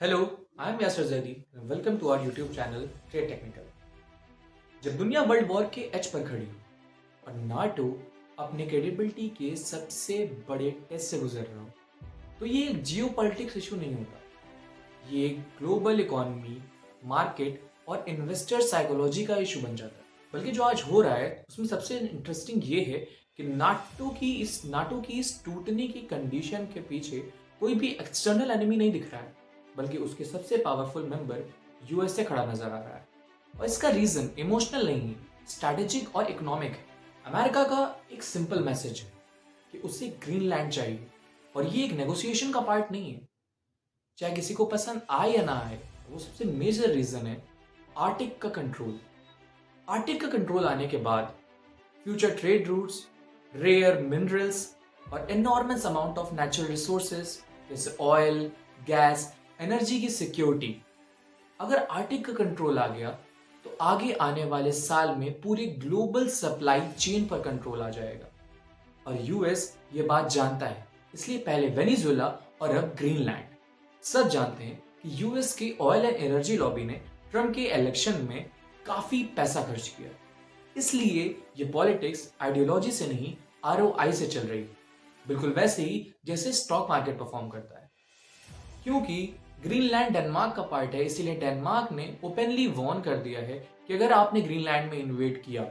Hello, I am Yasir Zaidi. Welcome to our YouTube channel trade technical. जब दुनिया world war के as per खड़ी हो और नाटो अपने क्रेडिबिलिटी के सबसे बड़े टेस्ट से गुजर रहा हो, तो ये एक जियो पॉलिटिक्स इशू नहीं होता। ये एक ग्लोबल इकोनॉमी, मार्केट और इन्वेस्टर साइकोलॉजी का इशू बन जाता है। बल्कि जो आज हो रहा है उसमें सबसे इंटरेस्टिंग ये है कि नाटो की इस टूटने की कंडीशन के पीछे कोई भी एक्सटर्नल एनिमी नहीं दिख रहा है, बल्कि उसके सबसे पावरफुल मेंबर यूएसए खड़ा नजर आ रहा है। और इसका रीजन इमोशनल नहीं है, स्ट्रैटेजिक और इकोनॉमिक है। अमेरिका का एक सिंपल मैसेज है कि उसे ग्रीनलैंड चाहिए, और ये एक नेगोशिएशन का पार्ट नहीं है। चाहे किसी को पसंद आए या ना आए, वो सबसे मेजर रीजन है आर्टिक का कंट्रोल। आर्टिक का कंट्रोल आने के बाद future trade routes, rare minerals और enormous amount of natural resources जैसे ऑयल, गैस, एनर्जी की सिक्योरिटी, अगर आर्टिक का कंट्रोल आ गया तो आगे आने वाले साल में पूरे ग्लोबल सप्लाई चेन पर कंट्रोल आ जाएगा। और यूएस ये बात जानता है, इसलिए पहले वेनेजुएला और अब ग्रीनलैंड। सब जानते हैं कि यूएस की ऑयल एंड एनर्जी लॉबी ने ट्रम्प के इलेक्शन में काफी पैसा खर्च किया, इसलिए ये पॉलिटिक्स आइडियोलॉजी से नहीं आरओआई से चल रही है। बिल्कुल वैसे ही जैसे स्टॉक मार्केट परफॉर्म करता है। क्योंकि ग्रीनलैंड डेनमार्क का पार्ट है, इसीलिए डेनमार्क ने ओपनली वॉर्न कर दिया है कि अगर आपने ग्रीनलैंड में इन्वेट किया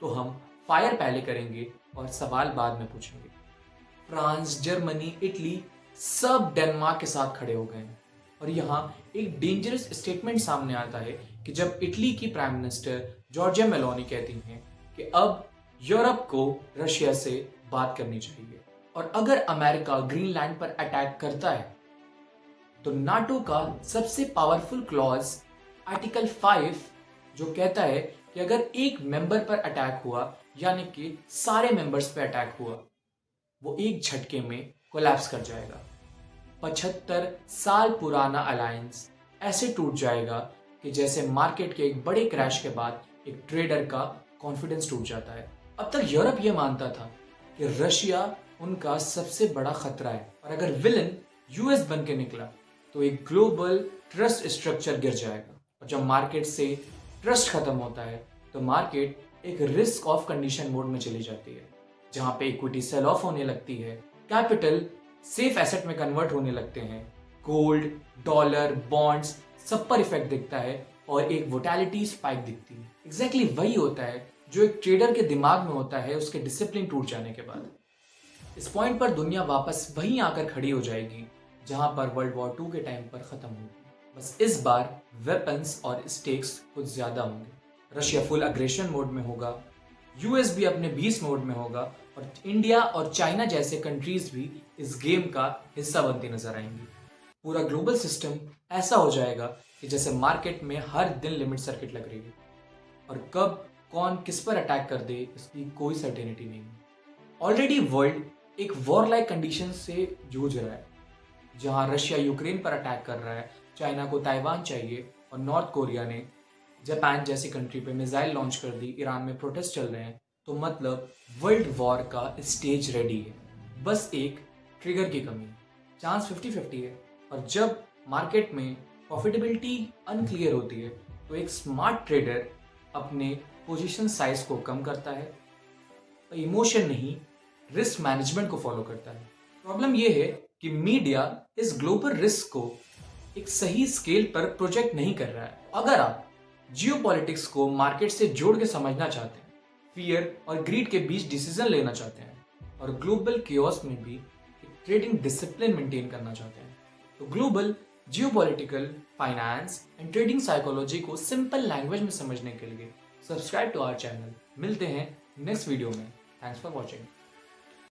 तो हम फायर पहले करेंगे और सवाल बाद में पूछेंगे। फ्रांस, जर्मनी, इटली सब डेनमार्क के साथ खड़े हो गए हैं। और यहाँ एक डेंजरस स्टेटमेंट सामने आता है कि जब इटली की प्राइम मिनिस्टर जॉर्जिया मेलोनी कहती हैं कि अब यूरोप को रशिया से बात करनी चाहिए, और अगर अमेरिका ग्रीनलैंड पर अटैक करता है तो नाटो का सबसे पावरफुल क्लॉज आर्टिकल 5 जो कहता है कि अगर एक मेंबर पर अटैक हुआ, यानी कि सारे मेंबर्स पर अटैक हुआ, वो एक झटके में कोलैप्स कर जाएगा। 75 साल पुराना अलायंस ऐसे टूट जाएगा कि जैसे मार्केट के एक बड़े क्रैश के बाद एक ट्रेडर का कॉन्फिडेंस टूट जाता है। अब तक यूरोप यह मानता था कि रशिया उनका सबसे बड़ा खतरा है, और अगर विलन यूएस बन के निकला तो एक ग्लोबल ट्रस्ट स्ट्रक्चर गिर जाएगा। और जब मार्केट से ट्रस्ट खत्म होता है तो मार्केट एक रिस्क ऑफ कंडीशन मोड में चली जाती है, जहां पे इक्विटी सेल ऑफ होने लगती है, कैपिटल सेफ एसेट में कन्वर्ट होने लगते हैं, गोल्ड, डॉलर, बॉन्ड्स सब पर इफेक्ट दिखता है और एक वोटैलिटी स्पाइक दिखती है। एग्जैक्टली वही होता है जो एक ट्रेडर के दिमाग में होता है उसके डिसिप्लिन टूट जाने के बाद। इस पॉइंट पर दुनिया वापस वहीं आकर खड़ी हो जाएगी जहां पर वर्ल्ड वॉर 2 के टाइम पर खत्म होगी। बस इस बार वेपन्स और स्टेक्स कुछ ज्यादा होंगे। रशिया फुल अग्रेशन मोड में होगा, यूएस भी अपने बीस मोड में होगा, और इंडिया और चाइना जैसे कंट्रीज भी इस गेम का हिस्सा बनती नजर आएंगी। पूरा ग्लोबल सिस्टम ऐसा हो जाएगा कि जैसे मार्केट में हर दिन लिमिट सर्किट लग रही है, और कब कौन किस पर अटैक कर दे इसकी कोई सर्टेनिटी नहीं है। ऑलरेडी वर्ल्ड एक वॉर लाइक कंडीशन से जूझ रहा है, जहां रशिया यूक्रेन पर अटैक कर रहा है, चाइना को ताइवान चाहिए, और नॉर्थ कोरिया ने जापान जैसी कंट्री पे मिसाइल लॉन्च कर दी, ईरान में प्रोटेस्ट चल रहे हैं। तो मतलब वर्ल्ड वॉर का स्टेज रेडी है, बस एक ट्रिगर की कमी है। चांस 50-50 है, और जब मार्केट में प्रॉफिटेबिलिटी अनक्लियर होती है तो एक स्मार्ट ट्रेडर अपने पोजीशन साइज को कम करता है, इमोशन नहीं रिस्क मैनेजमेंट को फॉलो करता है। प्रॉब्लम यह है कि मीडिया इस ग्लोबल रिस्क को एक सही स्केल पर प्रोजेक्ट नहीं कर रहा है। अगर आप जियोपॉलिटिक्स को मार्केट से जोड़ के समझना चाहते हैं, फियर और ग्रीड के बीच डिसीजन लेना चाहते हैं, और ग्लोबल केओस में भी एक ट्रेडिंग डिसिप्लिन मेंटेन करना चाहते हैं, तो global geopolitical, finance and trading psychology को सिंपल लैंग्वेज में समझने के लिए सब्सक्राइब टू आवर चैनल। मिलते हैं नेक्स्ट वीडियो में। Thanks for watching.